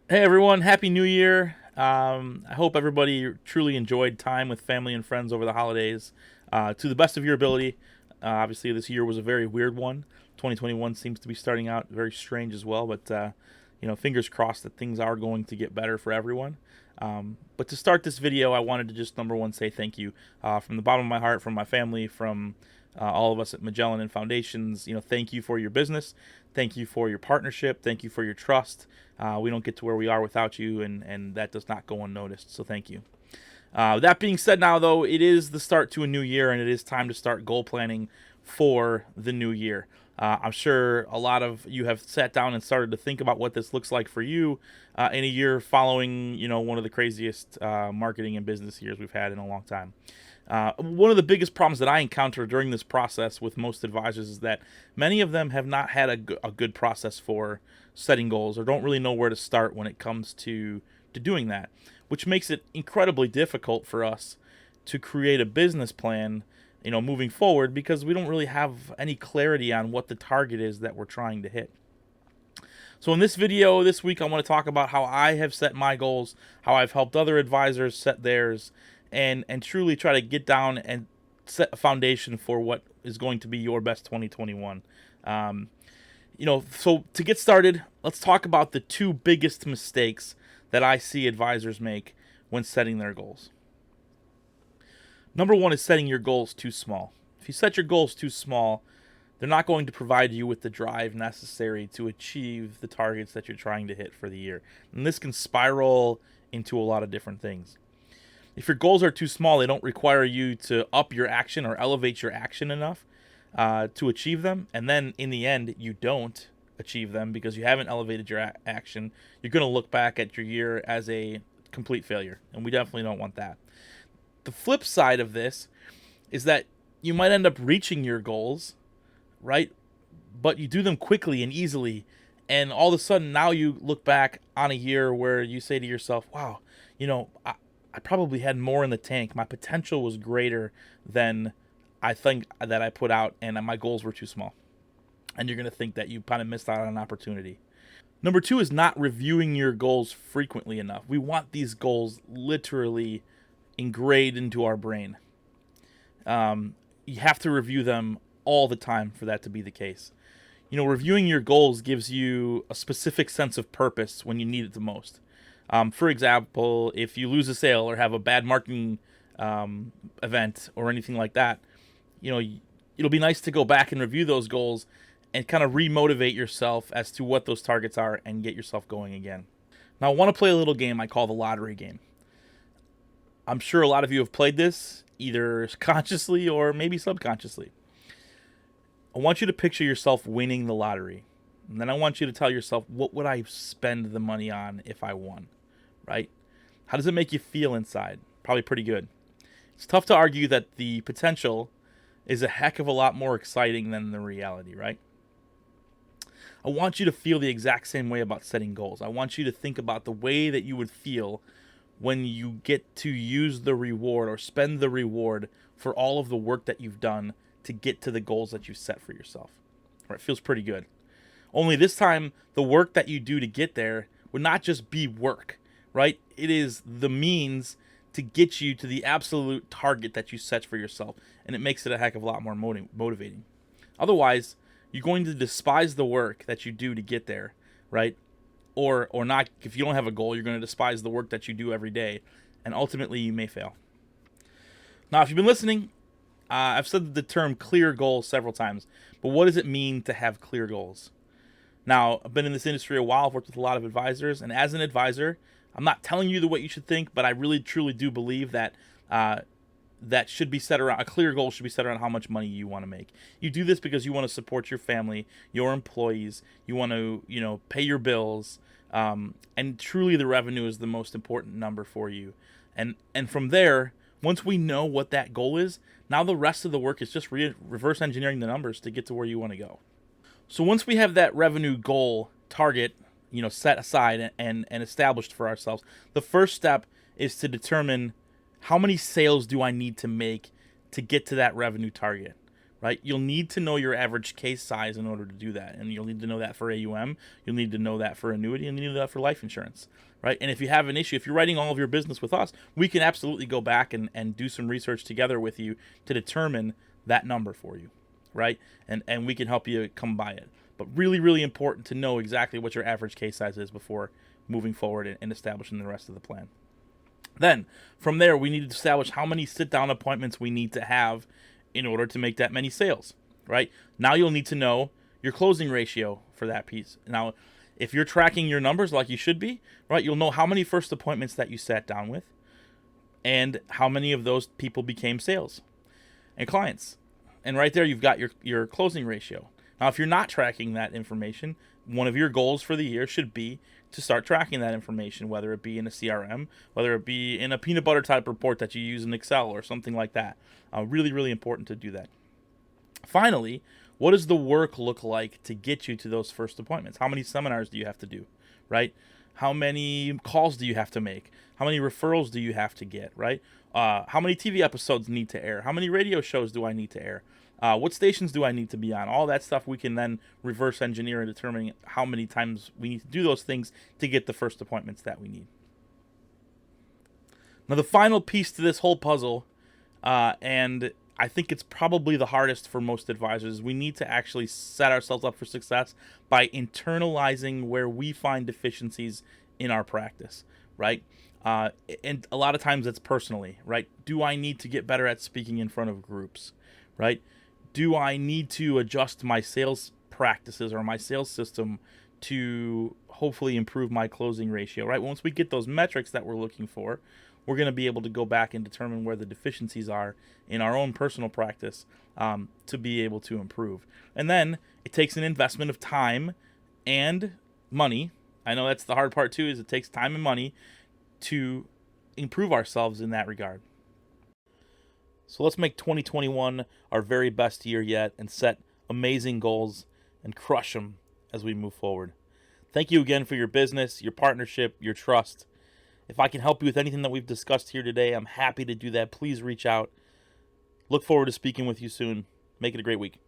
Hey everyone, Happy New Year. I hope everybody truly enjoyed time with family and friends over the holidays to the best of your ability. Obviously, this year was a very weird one. 2021 seems to be starting out very strange as well, but fingers crossed that things are going to get better for everyone. But to start this video, I wanted to just number one say thank you from the bottom of my heart, from my family, from all of us at Magellan and Foundations. Thank you for your business. Thank you for your partnership. Thank you for your trust. We don't get to where we are without you, and that does not go unnoticed. So thank you. That being said, now though, it is the start to a new year, and it is time to start goal planning for the new year. I'm sure a lot of you have sat down and started to think about what this looks like for you in a year following, one of the craziest marketing and business years we've had in a long time. One of the biggest problems that I encounter during this process with most advisors is that many of them have not had a good process for setting goals or don't really know where to start when it comes to doing that, which makes it incredibly difficult for us to create a business plan, moving forward because we don't really have any clarity on what the target is that we're trying to hit. So in this video this week, I want to talk about how I have set my goals, how I've helped other advisors set theirs, and truly try to get down and set a foundation for what is going to be your best 2021. So to get started, let's talk about the two biggest mistakes that I see advisors make when setting their goals. Number one is setting your goals too small. If you set your goals too small, they're not going to provide you with the drive necessary to achieve the targets that you're trying to hit for the year. And this can spiral into a lot of different things. If your goals are too small, they don't require you to up your action or elevate your action enough to achieve them. And then in the end, you don't achieve them because you haven't elevated your action. You're going to look back at your year as a complete failure. And we definitely don't want that. The flip side of this is that you might end up reaching your goals, right? But you do them quickly and easily. And all of a sudden, now you look back on a year where you say to yourself, wow, I probably had more in the tank. My potential was greater than I think that I put out, and my goals were too small. And you're going to think that you kind of missed out on an opportunity. Number two is not reviewing your goals frequently enough. We want these goals literally engraved into our brain. You have to review them all the time for that to be the case. Reviewing your goals gives you a specific sense of purpose when you need it the most. For example, if you lose a sale or have a bad marketing event or anything like that, it'll be nice to go back and review those goals and kind of remotivate yourself as to what those targets are and get yourself going again. Now, I want to play a little game I call the lottery game. I'm sure a lot of you have played this, either consciously or maybe subconsciously. I want you to picture yourself winning the lottery. And then I want you to tell yourself, what would I spend the money on if I won? Right? How does it make you feel inside? Probably pretty good. It's tough to argue that the potential is a heck of a lot more exciting than the reality, right? I want you to feel the exact same way about setting goals. I want you to think about the way that you would feel when you get to use the reward or spend the reward for all of the work that you've done to get to the goals that you've set for yourself. Right? It feels pretty good. Only this time, the work that you do to get there would not just be work, right? It is the means to get you to the absolute target that you set for yourself, and it makes it a heck of a lot more motivating. Otherwise, you're going to despise the work that you do to get there, right? Or not. If you don't have a goal, you're going to despise the work that you do every day, and ultimately you may fail. Now, if you've been listening, I've said the term clear goals several times, but what does it mean to have clear goals? Now, I've been in this industry a while. I've worked with a lot of advisors. And as an advisor, I'm not telling you what you should think, but I really, truly do believe that that should be set around, a clear goal should be set around how much money you want to make. You do this because you want to support your family, your employees. You want to, pay your bills. And truly the revenue is the most important number for you. And from there, once we know what that goal is, now the rest of the work is just reverse engineering the numbers to get to where you want to go. So once we have that revenue goal target, set aside and established for ourselves, the first step is to determine how many sales do I need to make to get to that revenue target, right? You'll need to know your average case size in order to do that. And you'll need to know that for AUM. You'll need to know that for annuity, and you need to know that for life insurance, right? And if you have an issue, if you're writing all of your business with us, we can absolutely go back and do some research together with you to determine that number for you, right? And we can help you come by it. But really, really important to know exactly what your average case size is before moving forward and establishing the rest of the plan. Then, from there, we need to establish how many sit-down appointments we need to have in order to make that many sales, right? Now you'll need to know your closing ratio for that piece. Now, if you're tracking your numbers like you should be, right, you'll know how many first appointments that you sat down with and how many of those people became sales and clients. And right there, you've got your closing ratio. Now, if you're not tracking that information, one of your goals for the year should be to start tracking that information, whether it be in a CRM, whether it be in a peanut butter type report that you use in Excel or something like that. Really, really important to do that. Finally, what does the work look like to get you to those first appointments? How many seminars do you have to do, right? How many calls do you have to make? How many referrals do you have to get, right? How many TV episodes need to air? How many radio shows do I need to air? What stations do I need to be on? All that stuff we can then reverse engineer and determine how many times we need to do those things to get the first appointments that we need. Now, the final piece to this whole puzzle, and I think it's probably the hardest for most advisors, we need to actually set ourselves up for success by internalizing where we find deficiencies in our practice, right? And a lot of times it's personally, right? Do I need to get better at speaking in front of groups, right? Do I need to adjust my sales practices or my sales system to hopefully improve my closing ratio, right? Once we get those metrics that we're looking for, we're going to be able to go back and determine where the deficiencies are in our own personal practice to be able to improve. And then it takes an investment of time and money. I know that's the hard part too, is it takes time and money to improve ourselves in that regard. So let's make 2021 our very best year yet and set amazing goals and crush them as we move forward. Thank you again for your business, your partnership, your trust. If I can help you with anything that we've discussed here today, I'm happy to do that. Please reach out. Look forward to speaking with you soon. Make it a great week.